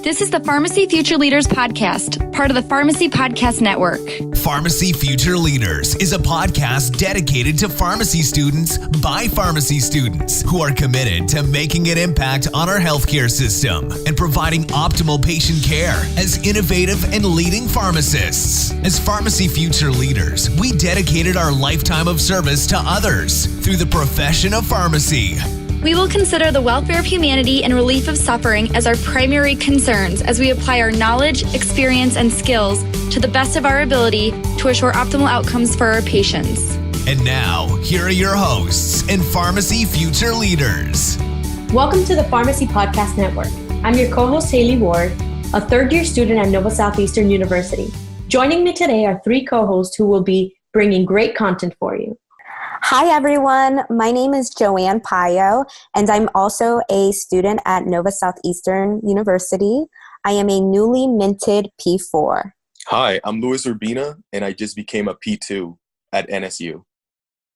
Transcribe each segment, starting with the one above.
This is the Pharmacy Future Leaders Podcast, part of the Pharmacy Podcast Network. Pharmacy Future Leaders is a podcast dedicated to pharmacy students by pharmacy students who are committed to making an impact on our healthcare system and providing optimal patient care as innovative and leading pharmacists. As Pharmacy Future Leaders, we dedicated our lifetime of service to others through the profession of pharmacy. We will consider the welfare of humanity and relief of suffering as our primary concerns as we apply our knowledge, experience, and skills to the best of our ability to assure optimal outcomes for our patients. And now, here are your hosts and Pharmacy Future Leaders. Welcome to the Pharmacy Podcast Network. I'm your co-host, Haley Ward, a third-year student at Nova Southeastern University. Joining me today are three co-hosts who will be bringing great content for you. Hi everyone, my name is Joanne Pauyo, and I'm also a student at Nova Southeastern University. I am a newly minted P4. Hi, I'm Urbina, and I just became a P2 at NSU.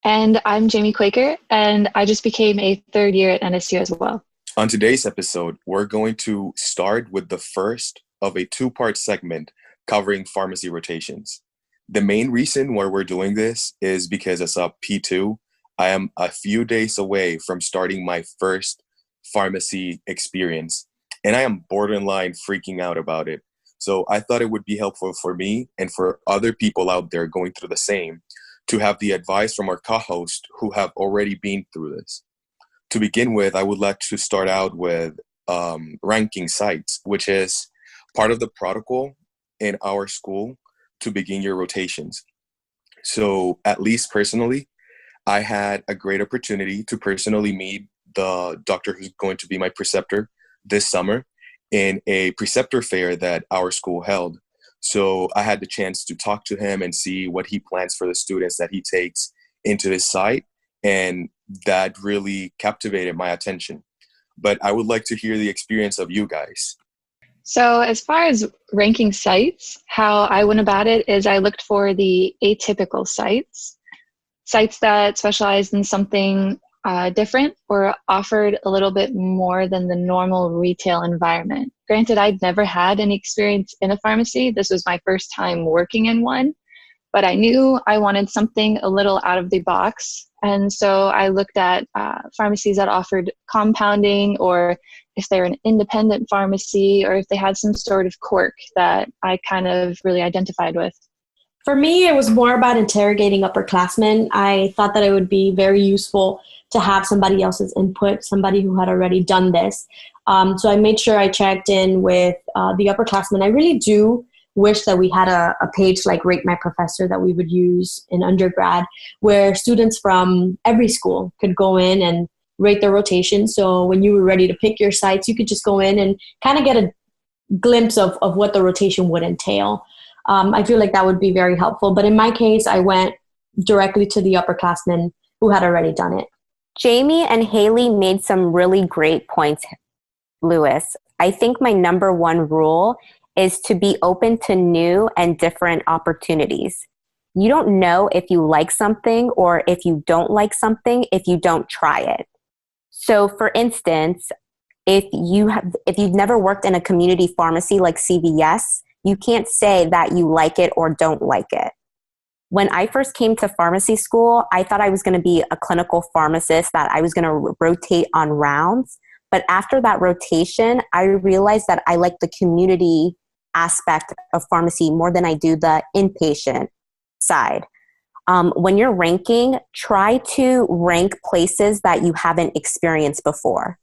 And I'm Jamie Kooiker, and I just became a third year at NSU as well. On today's episode, we're going to start with the first of a two-part segment covering pharmacy rotations. The main reason why we're doing this is because as a P2, I am a few days away from starting my first pharmacy experience, and I am borderline freaking out about it. So I thought it would be helpful for me and for other people out there going through the same to have the advice from our co-hosts who have already been through this. To begin with, I would like to start out with ranking sites, which is part of the protocol in our school to begin your rotations. So at least personally, I had a great opportunity to personally meet the doctor who's going to be my preceptor this summer in a preceptor fair that our school held. So I had the chance to talk to him and see what he plans for the students that he takes into his site, and that really captivated my attention. But I would like to hear the experience of you guys. So as far as ranking sites, how I went about it is I looked for the atypical sites that specialized in something different or offered a little bit more than the normal retail environment. Granted, I'd never had any experience in a pharmacy. This was my first time working in one, but I knew I wanted something a little out of the box. And so I looked at pharmacies that offered compounding, or if they're an independent pharmacy, or if they had some sort of quirk that I kind of really identified with. For me, it was more about interrogating upperclassmen. I thought that it would be very useful to have somebody else's input, somebody who had already done this. So I made sure I checked in with the upperclassmen. I really do wish that we had a page like Rate My Professor that we would use in undergrad, where students from every school could go in and rate their rotation. So when you were ready to pick your sites, you could just go in and kind of get a glimpse of what the rotation would entail. I feel like that would be very helpful. But in my case, I went directly to the upperclassmen who had already done it. Jamie and Haley made some really great points, Lewis. I think my number one rule is to be open to new and different opportunities. You don't know if you like something or if you don't like something if you don't try it. So for instance, if you've never worked in a community pharmacy like CVS, you can't say that you like it or don't like it. When I first came to pharmacy school, I thought I was going to be a clinical pharmacist, that I was going to rotate on rounds. But after that rotation, I realized that I like the community aspect of pharmacy more than I do the inpatient side. When you're ranking, try to rank places that you haven't experienced before.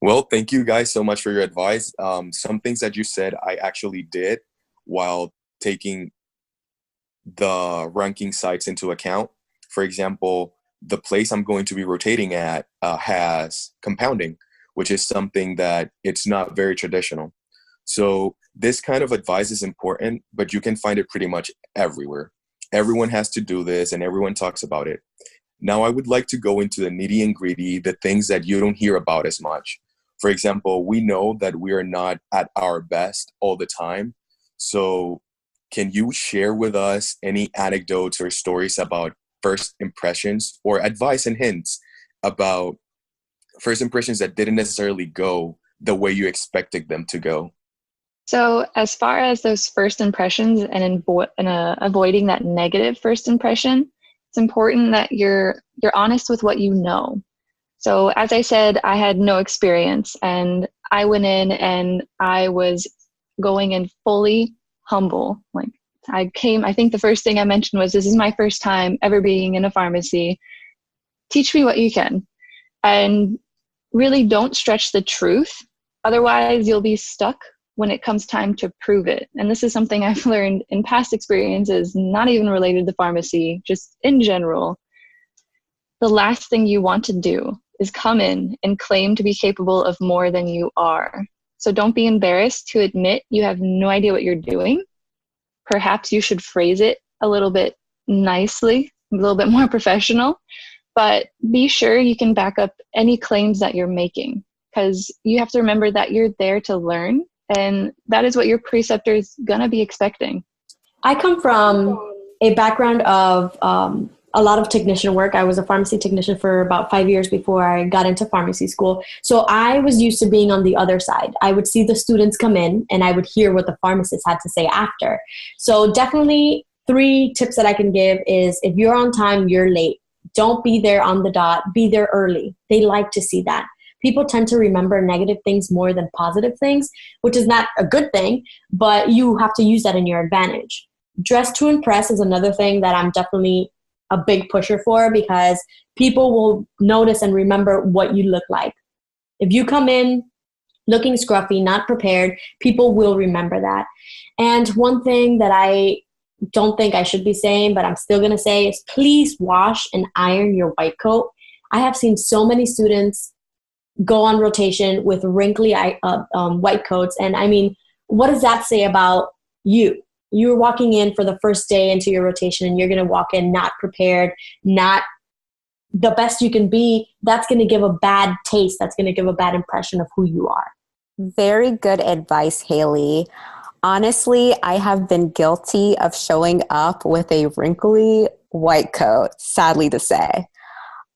Well, thank you guys so much for your advice. Some things that you said I actually did while taking the ranking sites into account. For example, the place I'm going to be rotating at has compounding, which is something that it's not very traditional. So this kind of advice is important, but you can find it pretty much everywhere. Everyone has to do this and everyone talks about it. Now, I would like to go into the nitty and gritty, the things that you don't hear about as much. For example, we know that we are not at our best all the time. So can you share with us any anecdotes or stories about first impressions or advice and hints about first impressions that didn't necessarily go the way you expected them to go? So as far as those first impressions and avoiding that negative first impression, it's important that you're honest with what you know. So as I said, I had no experience, and I went in and I was going in fully humble. Like, I think the first thing I mentioned was, this is my first time ever being in a pharmacy. Teach me what you can. And really don't stretch the truth. Otherwise, you'll be stuck when it comes time to prove it. And this is something I've learned in past experiences, not even related to pharmacy, just in general. The last thing you want to do is come in and claim to be capable of more than you are. So don't be embarrassed to admit you have no idea what you're doing. Perhaps you should phrase it a little bit nicely, a little bit more professional, but be sure you can back up any claims that you're making, because you have to remember that you're there to learn, and that is what your preceptor is going to be expecting. I come from a background of a lot of technician work. I was a pharmacy technician for about 5 years before I got into pharmacy school. So I was used to being on the other side. I would see the students come in and I would hear what the pharmacist had to say after. So definitely 3 tips that I can give is, if you're on time, you're late. Don't be there on the dot. Be there early. They like to see that. People tend to remember negative things more than positive things, which is not a good thing, but you have to use that in your advantage. Dress to impress is another thing that I'm definitely a big pusher for, because people will notice and remember what you look like. If you come in looking scruffy, not prepared, people will remember that. And one thing that I don't think I should be saying, but I'm still going to say, is please wash and iron your white coat. I have seen so many students go on rotation with wrinkly white coats. And I mean, what does that say about you? You're walking in for the first day into your rotation and you're going to walk in not prepared, not the best you can be. That's going to give a bad taste. That's going to give a bad impression of who you are. Very good advice, Haley. Honestly, I have been guilty of showing up with a wrinkly white coat, sadly to say.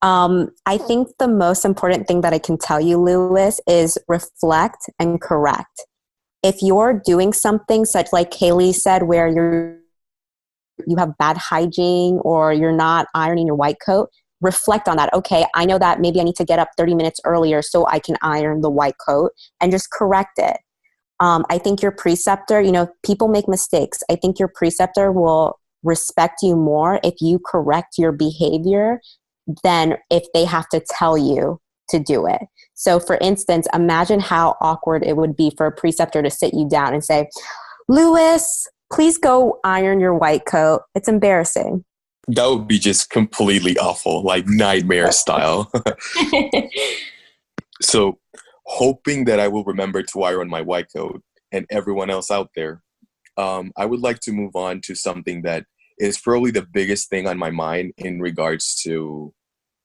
I think the most important thing that I can tell you, Lewis, is reflect and correct. If you're doing something such like Haley said, where you have bad hygiene or you're not ironing your white coat, reflect on that. Okay, I know that maybe I need to get up 30 minutes earlier so I can iron the white coat, and just correct it. I think your preceptor, people make mistakes. I think your preceptor will respect you more if you correct your behavior than if they have to tell you to do it. So for instance, imagine how awkward it would be for a preceptor to sit you down and say, Lewis, please go iron your white coat. It's embarrassing. That would be just completely awful, like nightmare style. So hoping that I will remember to iron my white coat, and everyone else out there, I would like to move on to something that is probably the biggest thing on my mind in regards to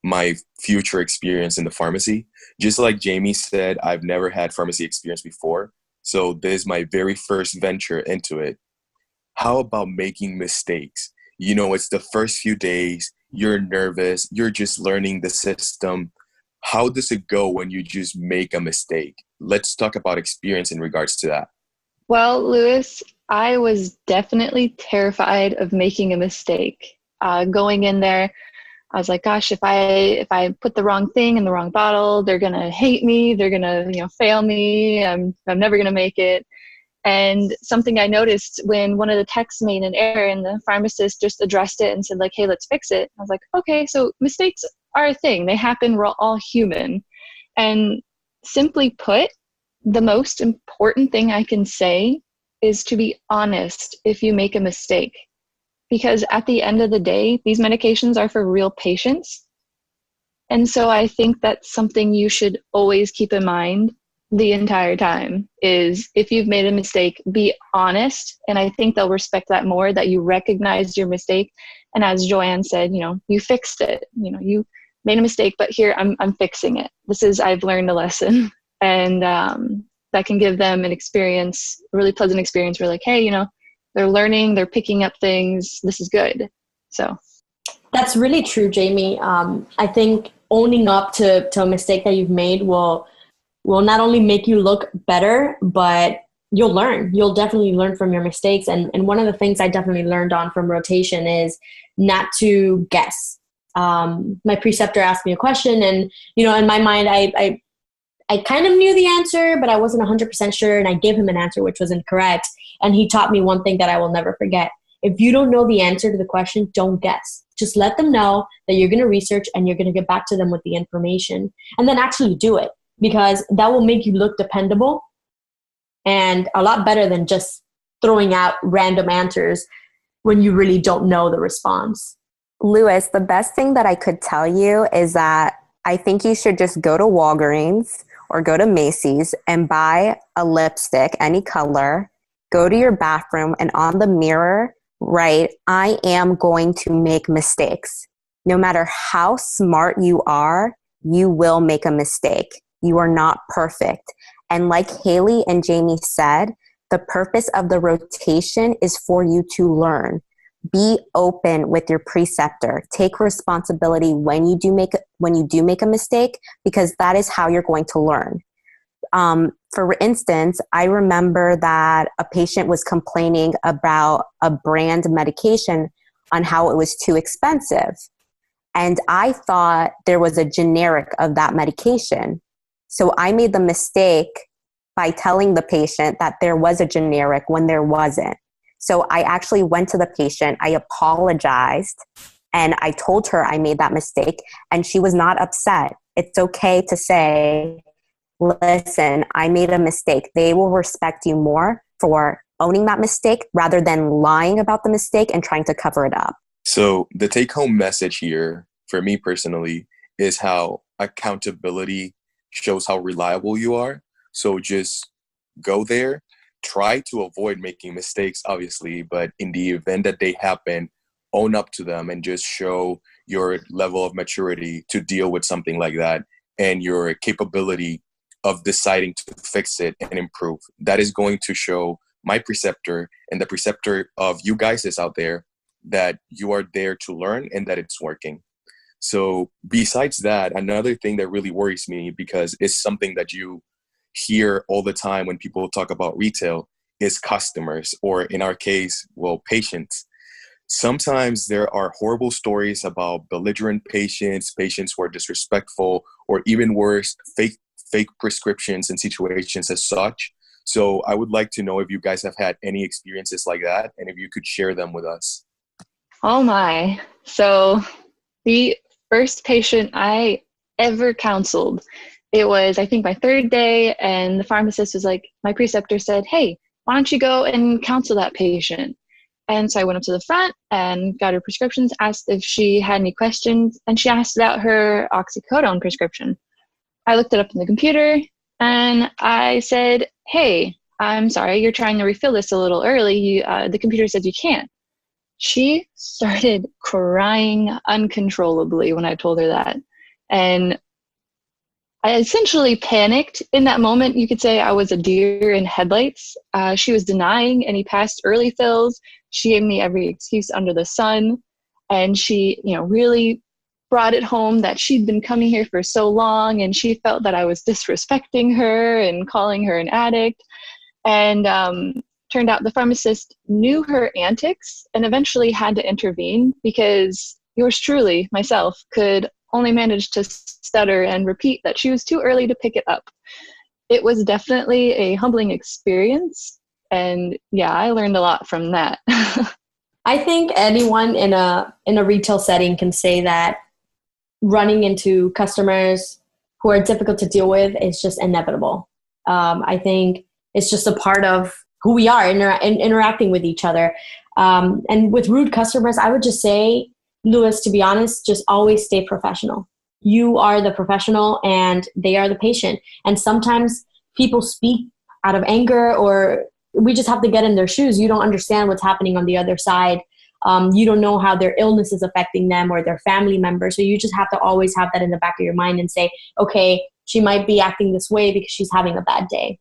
my future experience in the pharmacy. Just like Jamie said, I've never had pharmacy experience before, so this is my very first venture into it. How about making mistakes? It's the first few days, you're nervous, you're just learning the system. How does it go when you just make a mistake? Let's talk about experience in regards to that. Well, Lewis, I was definitely terrified of making a mistake. Going in there, I was like, gosh, if I put the wrong thing in the wrong bottle, they're going to hate me. They're going to, fail me. I'm never going to make it. And something I noticed when one of the techs made an error and the pharmacist just addressed it and said like, hey, let's fix it. I was like, okay, so mistakes are a thing. They happen. We're all human. And simply put, the most important thing I can say is to be honest if you make a mistake. Because at the end of the day, these medications are for real patients. And so I think that's something you should always keep in mind the entire time, is if you've made a mistake, be honest. And I think they'll respect that more, that you recognize your mistake. And as Joanne said, you fixed it. You made a mistake, but here I'm fixing it. I've learned a lesson. And that can give them an experience, a really pleasant experience where like, hey, they're learning, they're picking up things. This is good. So that's really true, Jamie. I think owning up to a mistake that you've made will not only make you look better, but you'll learn. You'll definitely learn from your mistakes. And one of the things I definitely learned on from rotation is not to guess. My preceptor asked me a question, and, you know, in my mind, I kind of knew the answer, but I wasn't 100% sure. And I gave him an answer which was incorrect. And he taught me one thing that I will never forget. If you don't know the answer to the question, don't guess. Just let them know that you're going to research and you're going to get back to them with the information, and then actually do it, because that will make you look dependable and a lot better than just throwing out random answers when you really don't know the response. Lewis, the best thing that I could tell you is that I think you should just go to Walgreens or go to Macy's and buy a lipstick, any color, go to your bathroom, and on the mirror, write, "I am going to make mistakes." No matter how smart you are, you will make a mistake. You are not perfect. And like Haley and Jamie said, the purpose of the rotation is for you to learn. Be open with your preceptor. Take responsibility when you do make a mistake, because that is how you're going to learn. For instance, I remember that a patient was complaining about a brand medication on how it was too expensive. And I thought there was a generic of that medication. So I made the mistake by telling the patient that there was a generic when there wasn't. So I actually went to the patient, I apologized, and I told her I made that mistake, and she was not upset. It's okay to say, "Listen, I made a mistake." They will respect you more for owning that mistake rather than lying about the mistake and trying to cover it up. So the take-home message here, for me personally, is how accountability shows how reliable you are. So just go there. Try to avoid making mistakes, obviously, but in the event that they happen, own up to them and just show your level of maturity to deal with something like that and your capability of deciding to fix it and improve. That is going to show my preceptor and the preceptor of you guys is out there that you are there to learn and that it's working. So besides that, another thing that really worries me, because it's something that you hear all the time when people talk about retail, is customers, or in our case, well, patients. Sometimes there are horrible stories about belligerent patients, patients who are disrespectful, or even worse, fake prescriptions and situations as such. So I would like to know if you guys have had any experiences like that, and if you could share them with us. Oh my. So the first patient I ever counseled, it was, I think, my third day, and the pharmacist was like, my preceptor said, "Hey, why don't you go and counsel that patient?" And so I went up to the front and got her prescriptions, asked if she had any questions, and she asked about her oxycodone prescription. I looked it up in the computer, and I said, "Hey, I'm sorry, you're trying to refill this a little early. The computer said you can't." She started crying uncontrollably when I told her that. And I essentially panicked in that moment. You could say I was a deer in headlights. She was denying any past early fills. She gave me every excuse under the sun. And she, really brought it home that she'd been coming here for so long, and she felt that I was disrespecting her and calling her an addict. And turned out the pharmacist knew her antics and eventually had to intervene, because yours truly, myself, could only manage to stutter and repeat that she was too early to pick it up. It was definitely a humbling experience. And yeah, I learned a lot from that. I think anyone in a retail setting can say that running into customers who are difficult to deal with is just inevitable. I think it's just a part of who we are interacting with each other. And with rude customers, I would just say, Lewis, to be honest, just always stay professional. You are the professional and they are the patient. And sometimes people speak out of anger, or we just have to get in their shoes. You don't understand what's happening on the other side. You don't know how their illness is affecting them or their family member. So you just have to always have that in the back of your mind and say, okay, she might be acting this way because she's having a bad day.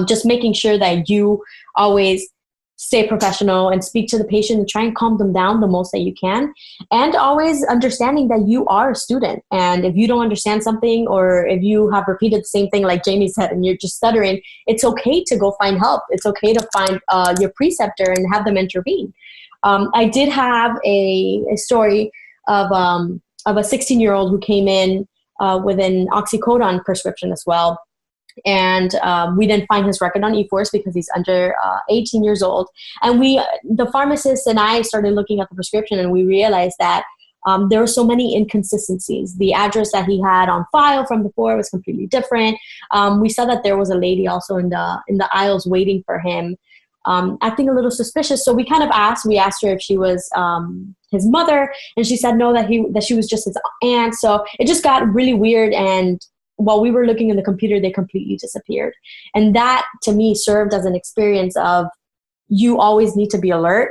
Just making sure that you always stay professional and speak to the patient and try and calm them down the most that you can. And always understanding that you are a student. And if you don't understand something, or if you have repeated the same thing like Jamie said and you're just stuttering, it's okay to go find help. It's okay to find your preceptor and have them intervene. I did have a story of a 16-year-old who came in with an oxycodone prescription as well. And we didn't find his record on eForce because he's under 18 years old. And the pharmacist and I started looking at the prescription, and we realized that there were so many inconsistencies. The address that he had on file from before was completely different. We saw that there was a lady also in the aisles waiting for him, acting a little suspicious. So we kind of asked her if she was his mother, and she said no, that she was just his aunt. So it just got really weird, and while we were looking in the computer, they completely disappeared. And that, to me, served as an experience of you always need to be alert.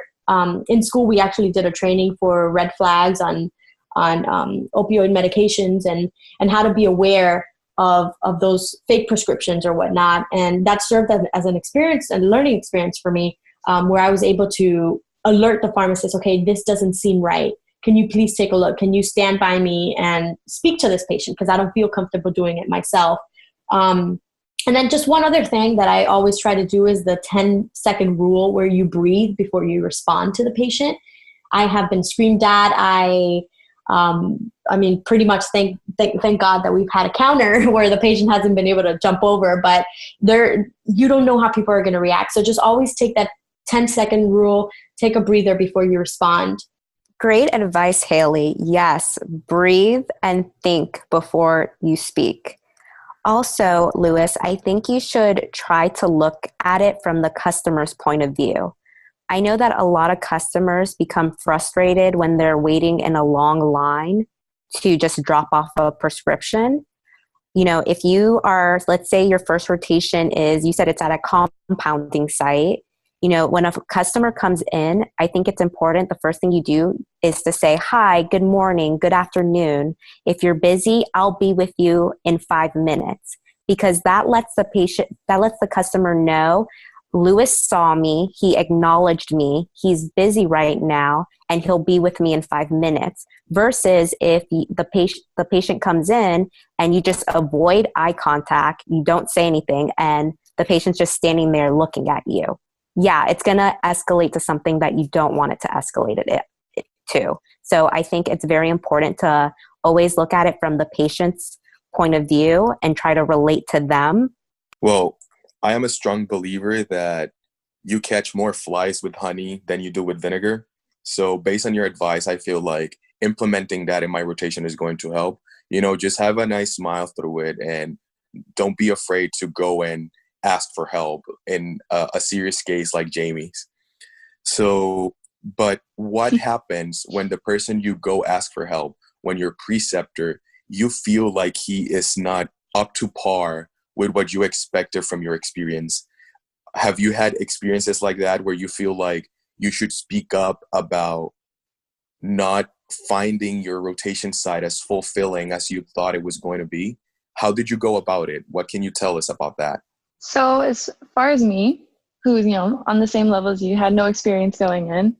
In school, we actually did a training for red flags on opioid medications and how to be aware of those fake prescriptions or whatnot. And that served as an experience and learning experience for me, where I was able to alert the pharmacist, okay, this doesn't seem right. Can you please take a look? Can you stand by me and speak to this patient? Because I don't feel comfortable doing it myself. And then just one other thing that I always try to do is the 10-second rule, where you breathe before you respond to the patient. I have been screamed at. I mean, pretty much thank God that we've had a counter where the patient hasn't been able to jump over, but you don't know how people are going to react. So just always take that 10-second rule, take a breather before you respond. Great advice, Haley. Yes, breathe and think before you speak. Also, Louis, I think you should try to look at it from the customer's point of view. I know that a lot of customers become frustrated when they're waiting in a long line to just drop off a prescription. You know, if you are, let's say your first rotation is, you said it's at a compounding site. You know, when a customer comes in, I think it's important, the first thing you do is to say, hi, good morning, good afternoon. If you're busy, I'll be with you in 5 minutes, because that lets the customer know, Louis saw me, he acknowledged me, he's busy right now, and he'll be with me in 5 minutes. Versus if the patient comes in and you just avoid eye contact, you don't say anything, and the patient's just standing there looking at you. Yeah, it's going to escalate to something that you don't want it to escalate it to. So I think it's very important to always look at it from the patient's point of view and try to relate to them. Well, I am a strong believer that you catch more flies with honey than you do with vinegar. So based on your advice, I feel like implementing that in my rotation is going to help. You know, just have a nice smile through it, and don't be afraid to go and ask for help in a serious case like Jamie's. So, but what happens when the person you go ask for help, when your preceptor, you feel like he is not up to par with what you expected from your experience? Have you had experiences like that where you feel like you should speak up about not finding your rotation site as fulfilling as you thought it was going to be? How did you go about it? What can you tell us about that? So as far as me, who's, on the same level as you, had no experience going in,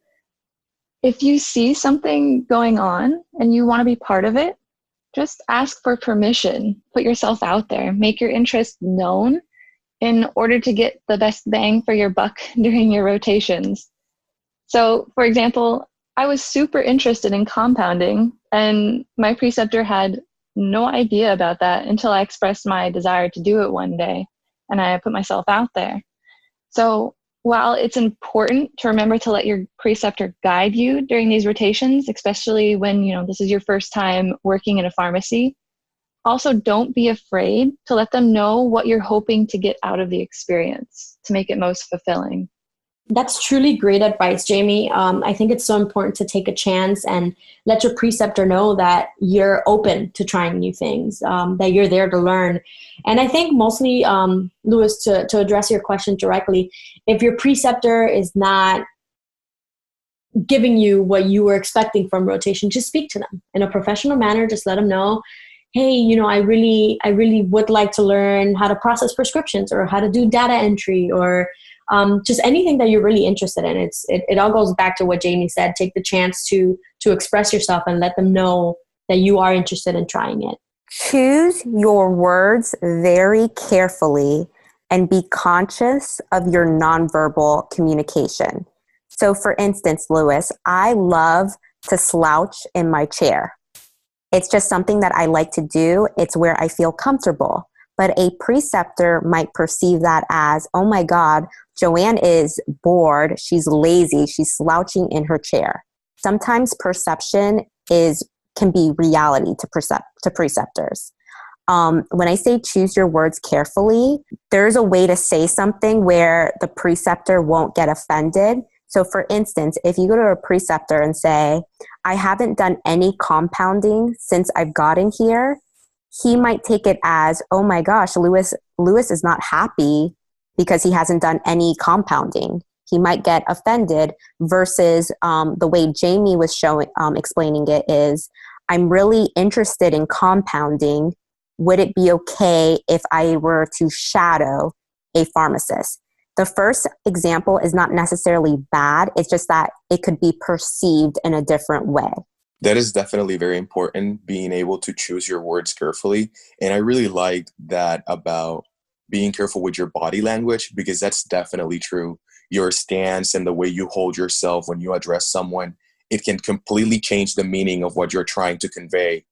if you see something going on and you want to be part of it, just ask for permission. Put yourself out there. Make your interest known in order to get the best bang for your buck during your rotations. So, for example, I was super interested in compounding, and my preceptor had no idea about that until I expressed my desire to do it one day. And I put myself out there. So while it's important to remember to let your preceptor guide you during these rotations, especially when, this is your first time working in a pharmacy, also don't be afraid to let them know what you're hoping to get out of the experience to make it most fulfilling. That's truly great advice, Jamie. I think it's so important to take a chance and let your preceptor know that you're open to trying new things, that you're there to learn. And I think mostly, Louis, to address your question directly, if your preceptor is not giving you what you were expecting from rotation, just speak to them in a professional manner. Just let them know, hey, I really would like to learn how to process prescriptions, or how to do data entry, or just anything that you're really interested in. It all goes back to what Jamie said. Take the chance to express yourself and let them know that you are interested in trying it. Choose your words very carefully and be conscious of your nonverbal communication. So for instance, Lewis, I love to slouch in my chair. It's just something that I like to do. It's where I feel comfortable. But a preceptor might perceive that as, oh my God, Joanne is bored. She's lazy. She's slouching in her chair. Sometimes perception can be reality to preceptors. When I say choose your words carefully, there's a way to say something where the preceptor won't get offended. So for instance, if you go to a preceptor and say, I haven't done any compounding since I've gotten here, he might take it as, oh my gosh, Lewis is not happy because he hasn't done any compounding. He might get offended versus the way Jamie was explaining it is, I'm really interested in compounding. Would it be okay if I were to shadow a pharmacist? The first example is not necessarily bad. It's just that it could be perceived in a different way. That is definitely very important, being able to choose your words carefully. And I really like that about being careful with your body language, because that's definitely true. Your stance and the way you hold yourself when you address someone, it can completely change the meaning of what you're trying to convey.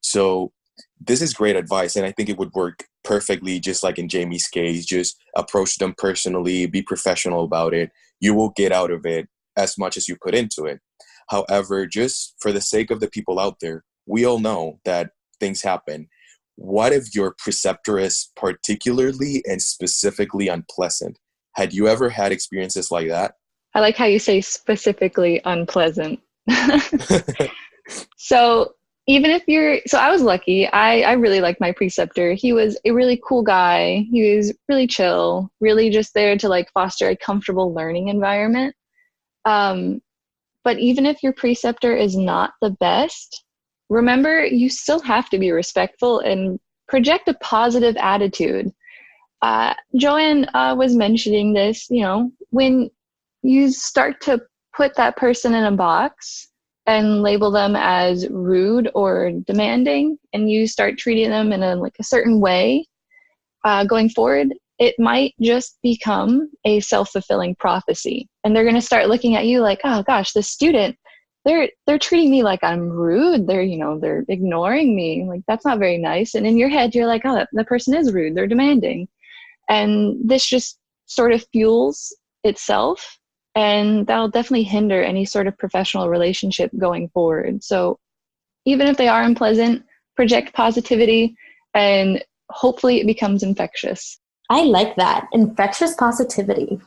So this is great advice, and I think it would work perfectly, just like in Jamie's case. Just approach them personally, be professional about it. You will get out of it as much as you put into it. However, just for the sake of the people out there, we all know that things happen. What if your preceptor is particularly and specifically unpleasant? Had you ever had experiences like that? I like how you say specifically unpleasant. So I was lucky. I really liked my preceptor. He was a really cool guy. He was really chill, really just there to like foster a comfortable learning environment. But even if your preceptor is not the best, remember, you still have to be respectful and project a positive attitude. Joanne was mentioning this, when you start to put that person in a box and label them as rude or demanding, and you start treating them in a certain way, going forward, it might just become a self-fulfilling prophecy. And they're going to start looking at you like, oh gosh, this student, they're treating me like I'm rude. They're ignoring me. Like, that's not very nice. And in your head, you're like, oh, that person is rude. They're demanding. And this just sort of fuels itself. And that'll definitely hinder any sort of professional relationship going forward. So even if they are unpleasant, project positivity, and hopefully it becomes infectious. I like that. Infectious positivity.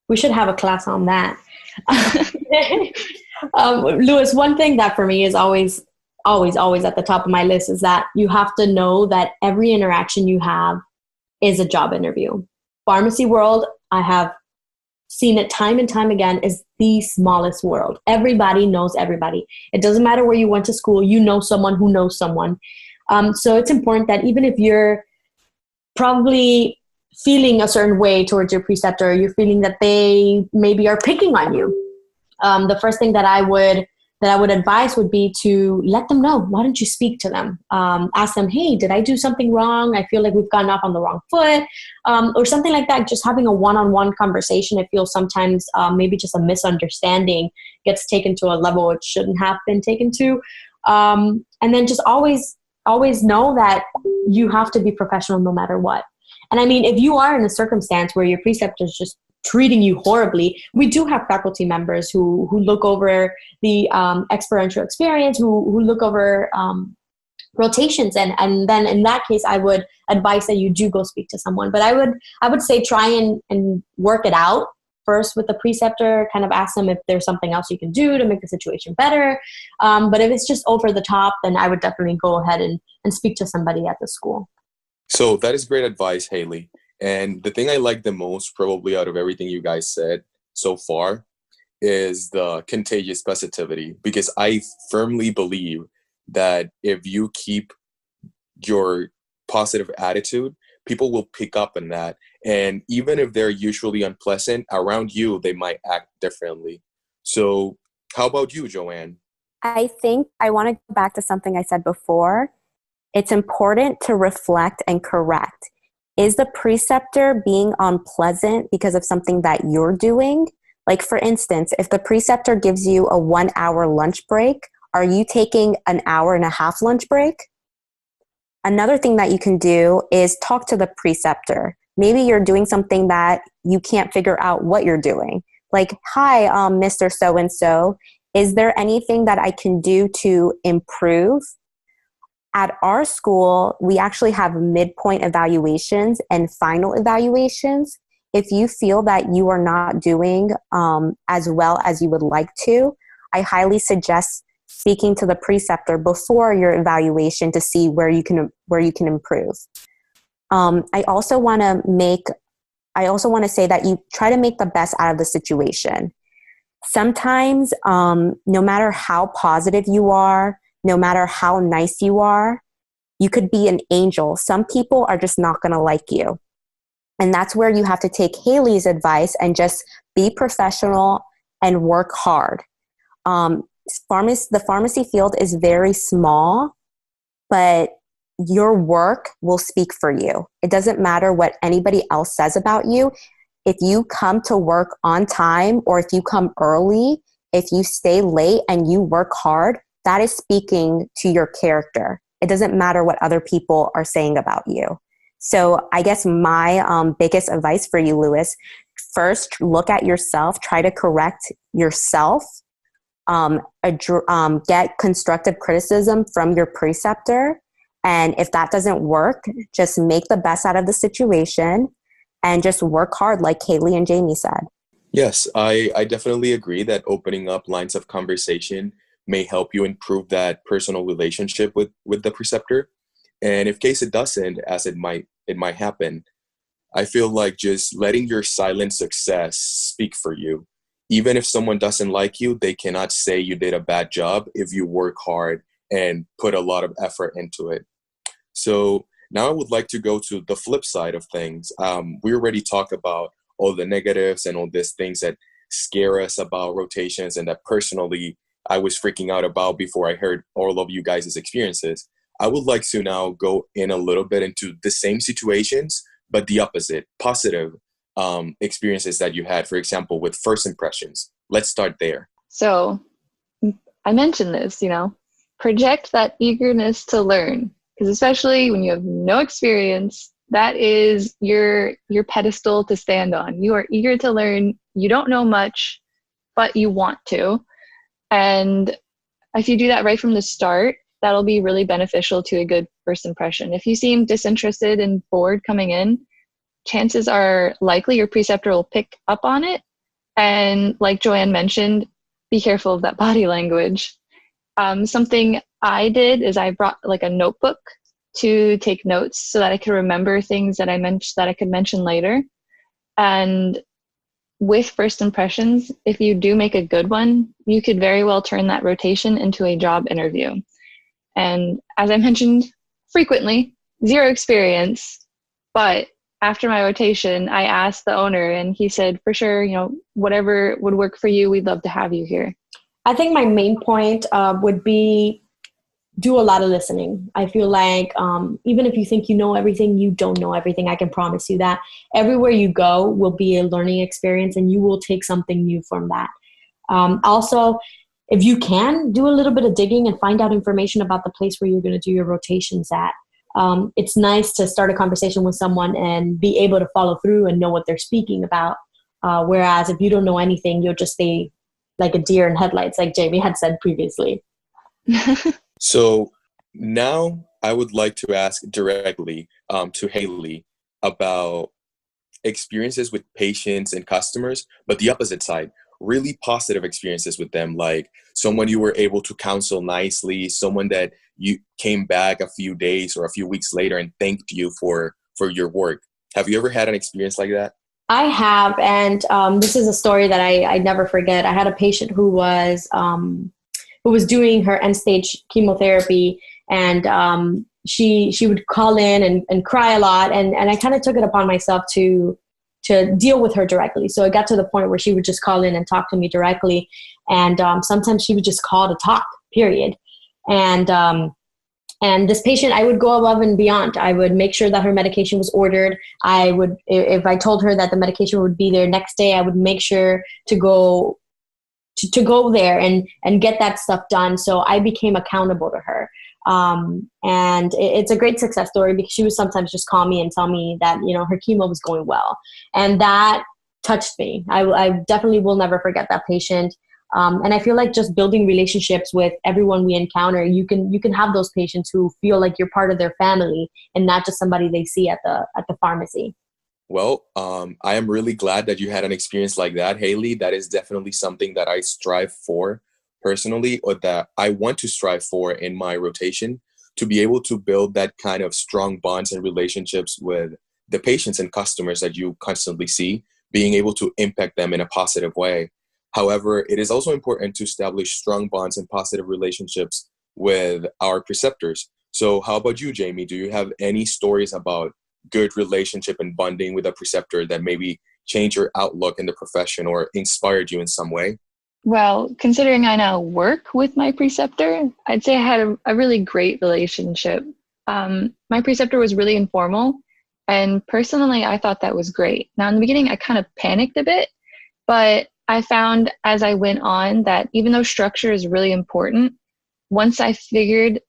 We should have a class on that. Lewis, one thing that for me is always at the top of my list is that you have to know that every interaction you have is a job interview. Pharmacy world, I have seen it time and time again, is the smallest world. Everybody knows everybody. It doesn't matter where you went to school, you know someone who knows someone. So it's important that even if you're probably feeling a certain way towards your preceptor, you're feeling that they maybe are picking on you, the first thing that I would advise would be to let them know. Why don't you speak to them? Ask them, hey, did I do something wrong? I feel like we've gotten off on the wrong foot, or something like that. Just having a one-on-one conversation. I feel sometimes maybe just a misunderstanding gets taken to a level it shouldn't have been taken to. And then just always know that you have to be professional no matter what. And I mean, if you are in a circumstance where your preceptor is just treating you horribly, we do have faculty members who look over the experiential experience, who look over rotations, and then in that case, I would advise that you do go speak to someone. But I would say try and work it out first with the preceptor. Kind of ask them if there's something else you can do to make the situation better. But if it's just over the top, then I would definitely go ahead and speak to somebody at the school. So that is great advice, Haley. And the thing I like the most, probably out of everything you guys said so far, is the contagious positivity. Because I firmly believe that if you keep your positive attitude, people will pick up on that. And even if they're usually unpleasant around you, they might act differently. So how about you, Joanne? I think I want to go back to something I said before. It's important to reflect and correct. Is the preceptor being unpleasant because of something that you're doing? Like, for instance, if the preceptor gives you a 1 hour lunch break, are you taking an hour and a half lunch break? Another thing that you can do is talk to the preceptor. Maybe you're doing something that you can't figure out what you're doing. Like, hi, Mr. So-and-so, is there anything that I can do to improve? At our school, we actually have midpoint evaluations and final evaluations. If you feel that you are not doing as well as you would like to, I highly suggest speaking to the preceptor before your evaluation to see where you can improve. I also want to say that you try to make the best out of the situation. Sometimes, no matter how positive you are, no matter how nice you are, you could be an angel. Some people are just not going to like you. And that's where you have to take Haley's advice and just be professional and work hard. The pharmacy field is very small, but your work will speak for you. It doesn't matter what anybody else says about you. If you come to work on time, or if you come early, if you stay late and you work hard, that is speaking to your character. It doesn't matter what other people are saying about you. So I guess my biggest advice for you, Lewis, first look at yourself, try to correct yourself, get constructive criticism from your preceptor. And if that doesn't work, just make the best out of the situation and just work hard, like Haley and Jamie said. Yes, I definitely agree that opening up lines of conversation may help you improve that personal relationship with the preceptor. And if case it doesn't, as it might happen, I feel like just letting your silent success speak for you. Even if someone doesn't like you, they cannot say you did a bad job if you work hard and put a lot of effort into it. So now I would like to go to the flip side of things. We already talked about all the negatives and all these things that scare us about rotations and that personally I was freaking out about before I heard all of you guys' experiences. I would like to now go in a little bit into the same situations, but the opposite, positive experiences that you had, for example, with first impressions. Let's start there. So I mentioned this, project that eagerness to learn, because especially when you have no experience, that is your pedestal to stand on. You are eager to learn. You don't know much, but you want to. And if you do that right from the start, that'll be really beneficial to a good first impression. If you seem disinterested and bored coming in, chances are likely your preceptor will pick up on it. And like Joanne mentioned, be careful of that body language. Something I did is I brought like a notebook to take notes so that I could remember things that I could mention later. And with first impressions, if you do make a good one, you could very well turn that rotation into a job interview. And as I mentioned frequently, zero experience, but after my rotation, I asked the owner and he said, for sure, whatever would work for you, we'd love to have you here. I think my main point would be do a lot of listening. I feel like even if you think you know everything, you don't know everything. I can promise you that. Everywhere you go will be a learning experience and you will take something new from that. Also, if you can, do a little bit of digging and find out information about the place where you're going to do your rotations at. It's nice to start a conversation with someone and be able to follow through and know what they're speaking about. Whereas if you don't know anything, you'll just stay like a deer in headlights, like Jamie had said previously. So now I would like to ask directly to Haley about experiences with patients and customers, but the opposite side, really positive experiences with them, like someone you were able to counsel nicely, someone that you came back a few days or a few weeks later and thanked you for your work. Have you ever had an experience like that? I have, and this is a story that I never forget. I had a patient who was doing her end-stage chemotherapy, and she would call in and cry a lot. And I kind of took it upon myself to deal with her directly. So it got to the point where she would just call in and talk to me directly. And sometimes she would just call to talk, period. And this patient, I would go above and beyond. I would make sure that her medication was ordered. I would, if I told her that the medication would be there next day, I would make sure to go there and get that stuff done. So I became accountable to her. And it's a great success story because she would sometimes just call me and tell me that, her chemo was going well. And that touched me. I definitely will never forget that patient. And I feel like just building relationships with everyone we encounter, you can have those patients who feel like you're part of their family and not just somebody they see at the pharmacy. Well, I am really glad that you had an experience like that, Haley. That is definitely something that I strive for personally, or that I want to strive for in my rotation, to be able to build that kind of strong bonds and relationships with the patients and customers that you constantly see, being able to impact them in a positive way. However, it is also important to establish strong bonds and positive relationships with our preceptors. So how about you, Jamie? Do you have any stories about good relationship and bonding with a preceptor that maybe changed your outlook in the profession or inspired you in some way? Well, considering I now work with my preceptor, I'd say I had a really great relationship. My preceptor was really informal, and personally, I thought that was great. Now, in the beginning, I kind of panicked a bit, but I found as I went on that even though structure is really important, once I figured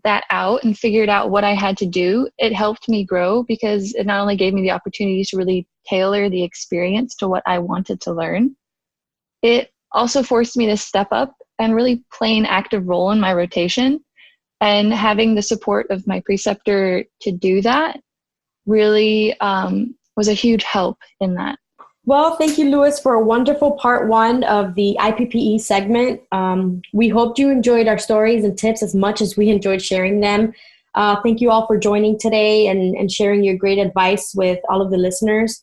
that out and figured out what I had to do, it helped me grow because it not only gave me the opportunity to really tailor the experience to what I wanted to learn, it also forced me to step up and really play an active role in my rotation. And having the support of my preceptor to do that really was a huge help in that. Well, thank you, Louis, for a wonderful part 1 of the IPPE segment. We hope you enjoyed our stories and tips as much as we enjoyed sharing them. Thank you all for joining today and sharing your great advice with all of the listeners.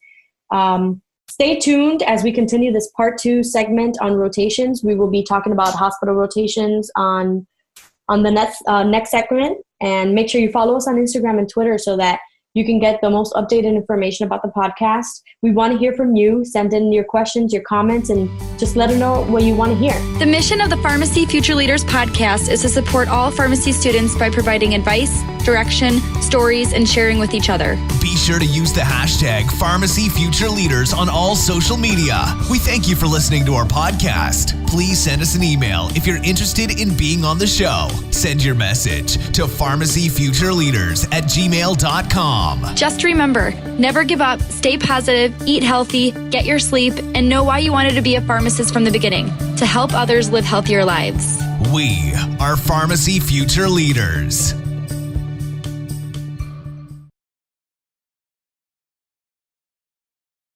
Stay tuned as we continue this part 2 segment on rotations. We will be talking about hospital rotations on the next segment. And make sure you follow us on Instagram and Twitter so that you can get the most updated information about the podcast. We want to hear from you. Send in your questions, your comments, and just let us know what you want to hear. The mission of the Pharmacy Future Leaders podcast is to support all pharmacy students by providing advice, direction, stories, and sharing with each other. Be sure to use the hashtag Pharmacy Future Leaders on all social media. We thank you for listening to our podcast. Please send us an email if you're interested in being on the show. Send your message to pharmacyfutureleaders@gmail.com. Just remember, never give up, stay positive, eat healthy, get your sleep, and know why you wanted to be a pharmacist from the beginning, to help others live healthier lives. We are Pharmacy Future Leaders.